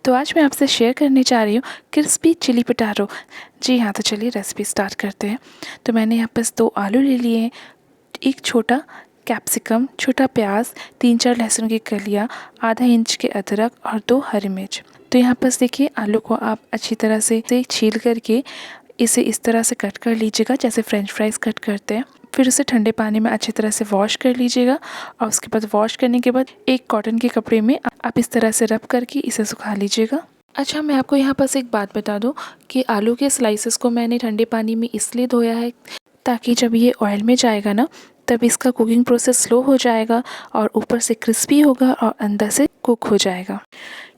तो आज मैं आपसे शेयर करने जा रही हूँ क्रिस्पी चिली पटाटो। जी हाँ, तो चलिए रेसिपी स्टार्ट करते हैं। तो मैंने यहाँ पर 2 आलू ले लिए हैं, एक छोटा कैप्सिकम, छोटा प्याज, 3-4 लहसुन की कलियाँ, आधा इंच के अदरक और 2 हरी मिर्च। तो यहाँ पर देखिए आलू को आप अच्छी तरह से छील करके इसे इस तरह से कट कर लीजिएगा जैसे फ्रेंच फ्राइज़ कट करते हैं। फिर उसे ठंडे पानी में अच्छी तरह से वॉश कर लीजिएगा और उसके बाद वॉश करने के बाद एक कॉटन के कपड़े में आप इस तरह से रब करके इसे सुखा लीजिएगा। अच्छा, मैं आपको यहाँ पर एक बात बता दूँ कि आलू के स्लाइसेस को मैंने ठंडे पानी में इसलिए धोया है ताकि जब ये ऑयल में जाएगा ना, तब इसका कुकिंग प्रोसेस स्लो हो जाएगा और ऊपर से क्रिस्पी होगा और अंदर से कुक हो जाएगा।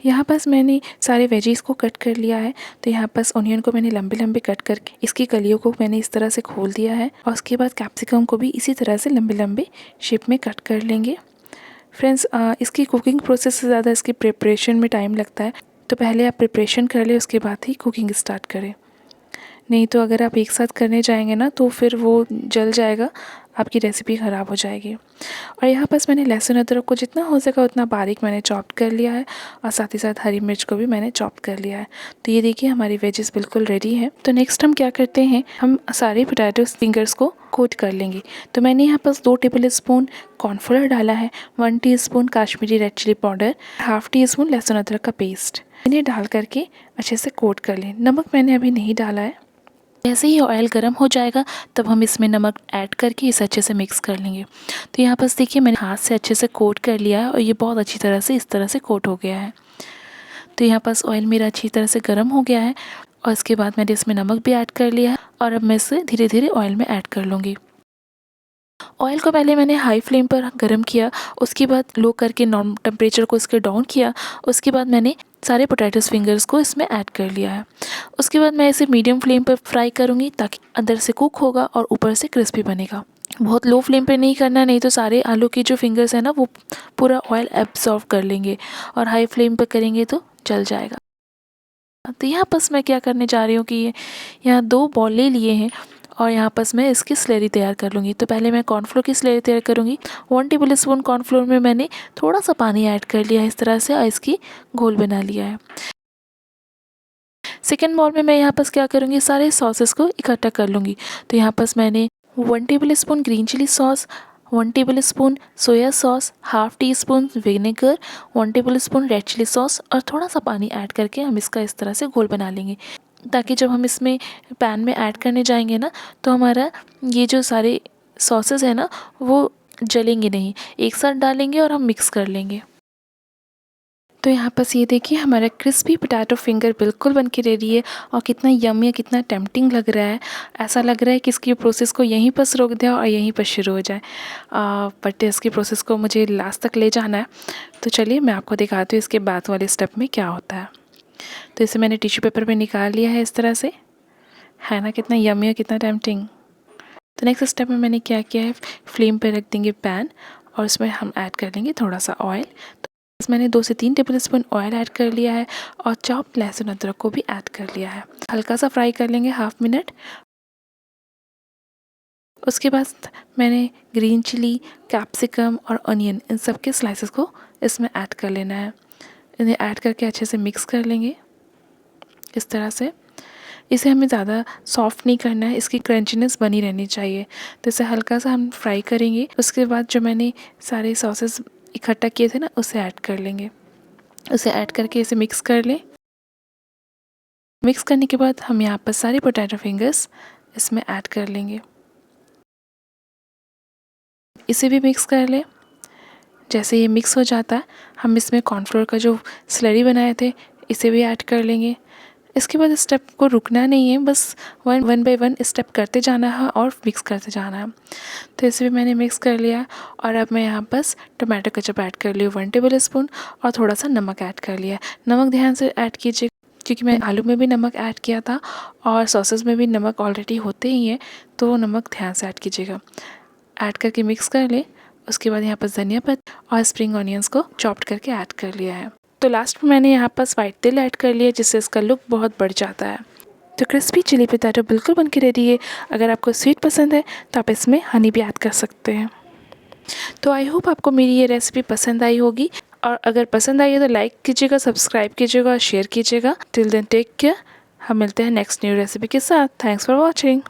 यहाँ पास मैंने सारे वेजीज़ को कट कर लिया है। तो यहाँ पास ऑनियन को मैंने लंबे लंबे कट करके इसकी कलियों को मैंने इस तरह से खोल दिया है और उसके बाद कैप्सिकम को भी इसी तरह से लंबे लंबे शेप में कट कर लेंगे। फ्रेंड्स, इसकी कुकिंग प्रोसेस से ज़्यादा इसकी प्रिपरेशन में टाइम लगता है, तो पहले आप प्रिपरेशन कर ले, उसके बाद ही कुकिंग स्टार्ट करें। नहीं तो अगर आप एक साथ करने जाएंगे ना तो फिर वो जल जाएगा, आपकी रेसिपी ख़राब हो जाएगी। और यहाँ पास मैंने लहसुन अदरक को जितना हो सका उतना बारीक मैंने चॉप कर लिया है और साथ ही साथ हरी मिर्च को भी मैंने चॉप कर लिया है। तो ये देखिए हमारी वेजेस बिल्कुल रेडी हैं। तो नेक्स्ट हम क्या करते हैं, हम सारे पोटैटो फिंगर्स को कोट कर लेंगे। तो मैंने यहाँ पास 2 टेबल स्पून कॉर्नफ्लोर डाला है, 1 teaspoon Kashmiri red chilli powder, half teaspoon लहसुन अदरक का पेस्ट, इन्हें डाल करके अच्छे से कोट कर लें। नमक मैंने अभी नहीं डाला है। जैसे ही ऑयल गर्म हो जाएगा तब हम इसमें नमक ऐड करके इसे अच्छे से मिक्स कर लेंगे। तो यहाँ पर देखिए मैंने हाथ से अच्छे से कोट कर लिया है और ये बहुत अच्छी तरह से इस तरह से कोट हो गया है। तो यहाँ पर ऑयल मेरा अच्छी तरह से गर्म हो गया है और इसके बाद मैंने इसमें नमक भी ऐड कर लिया है और अब मैं इसे धीरे धीरे ऑयल में ऐड कर लूँगी। ऑयल को पहले मैंने हाई फ्लेम पर गर्म किया, उसके बाद लो करके नॉर्मल टेम्परेचर को इसके डाउन किया। उसके बाद मैंने सारे पोटैटोस फिंगर्स को इसमें ऐड कर लिया है। उसके बाद मैं इसे मीडियम फ्लेम पर फ्राई करूँगी ताकि अंदर से कुक होगा और ऊपर से क्रिस्पी बनेगा। बहुत लो फ्लेम पे नहीं करना, नहीं तो सारे आलू के जो फिंगर्स हैं ना वो पूरा ऑयल एब्जॉर्व कर लेंगे और हाई फ्लेम पर करेंगे तो जल जाएगा। तो यहाँ बस मैं क्या करने जा रही हूँ कि यहाँ 2 बॉल ले लिए हैं और यहाँ पर मैं इसकी स्लरी तैयार कर लूँगी। तो पहले मैं कॉर्नफ्लोर की स्लरी तैयार करूँगी। 1 टेबल स्पून कॉर्नफ्लोर में मैंने थोड़ा सा पानी ऐड कर लिया है इस तरह से और इसकी घोल बना लिया है। सेकेंड बॉल में मैं यहाँ पर क्या करूँगी, सारे सॉसेस को इकट्ठा कर लूँगी। तो यहाँ पर मैंने 1 tablespoon green chilli sauce, 1 tablespoon soya sauce, half teaspoon vinegar, 1 tablespoon red chilli sauce और थोड़ा सा पानी ऐड करके हम इसका इस तरह से घोल बना लेंगे ताकि जब हम इसमें पैन में ऐड करने जाएंगे ना तो हमारा ये जो सारे सॉसेस है ना वो जलेंगे नहीं, एक साथ डालेंगे और हम मिक्स कर लेंगे। तो यहाँ पर ये देखिए हमारा क्रिस्पी पोटैटो फिंगर बिल्कुल बन के रेडी है और कितना यम्मी, कितना टेम्पटिंग लग रहा है। ऐसा लग रहा है कि इसकी प्रोसेस को यहीं पर रोक दें और यहीं पर शुरू हो जाए, बट इसकी प्रोसेस को मुझे लास्ट तक ले जाना है। तो चलिए मैं आपको दिखाती हूँ इसके बाद वाले स्टेप में क्या होता है। तो इसे मैंने टिश्यू पेपर पे निकाल लिया है इस तरह से, है ना कितना यम्मी और कितना टेम्पटिंग। तो नेक्स्ट स्टेप में मैंने क्या किया है, फ्लेम पे रख देंगे पैन और उसमें हम ऐड कर लेंगे थोड़ा सा ऑयल। तो मैंने 2 से 3 टेबल स्पून ऑयल ऐड कर लिया है और चॉप लहसुन अदरक को भी ऐड कर लिया है। हल्का सा फ्राई कर लेंगे हाफ मिनट। उसके बाद मैंने ग्रीन चिली, कैप्सिकम और अनियन इन सब के स्लाइसेस को इसमें ऐड कर लेना है। इन्हें ऐड करके अच्छे से मिक्स कर लेंगे इस तरह से। इसे हमें ज़्यादा सॉफ्ट नहीं करना है, इसकी क्रंचीनेस बनी रहनी चाहिए। तो इसे हल्का सा हम फ्राई करेंगे। उसके बाद जो मैंने सारे सॉसेस इकट्ठा किए थे ना उसे ऐड कर लेंगे। उसे ऐड करके इसे मिक्स कर लें। मिक्स करने के बाद हम यहाँ पर सारे पोटैटो फिंगर्स इसमें ऐड कर लेंगे। इसे भी मिक्स कर लें। जैसे ये मिक्स हो जाता है हम इसमें कॉर्नफ्लोर का जो स्लरी बनाए थे इसे भी ऐड कर लेंगे। इसके बाद स्टेप को रुकना नहीं है, बस वन बाय वन स्टेप करते जाना है और मिक्स करते जाना है। तो इसे भी मैंने मिक्स कर लिया और अब मैं यहाँ बस टोमेटो केचप ऐड कर लिया 1 टेबल स्पून और थोड़ा सा नमक ऐड कर लिया। नमक ध्यान से ऐड कीजिए क्योंकि मैं आलू में भी नमक ऐड किया था और सॉसेस में भी नमक ऑलरेडी होते ही हैं, तो नमक ध्यान से ऐड कीजिएगा। ऐड करके मिक्स कर ले। उसके बाद यहाँ पर धनिया पत्ता और स्प्रिंग ऑनियंस को चॉप्ड करके ऐड कर लिया है। तो लास्ट में मैंने यहाँ पर वाइट तिल ऐड कर लिया जिससे इसका लुक बहुत बढ़ जाता है। तो क्रिस्पी चिली पोटैटो बिल्कुल बन के रेडी है। अगर आपको स्वीट पसंद है तो आप इसमें हनी भी ऐड कर सकते हैं। तो आई होप आपको मेरी ये रेसिपी पसंद आई होगी। और अगर पसंद आई है तो लाइक कीजिएगा, सब्सक्राइब कीजिएगा और शेयर कीजिएगा। Till then take care. हम मिलते हैं नेक्स्ट न्यू रेसिपी के साथ। Thanks for watching.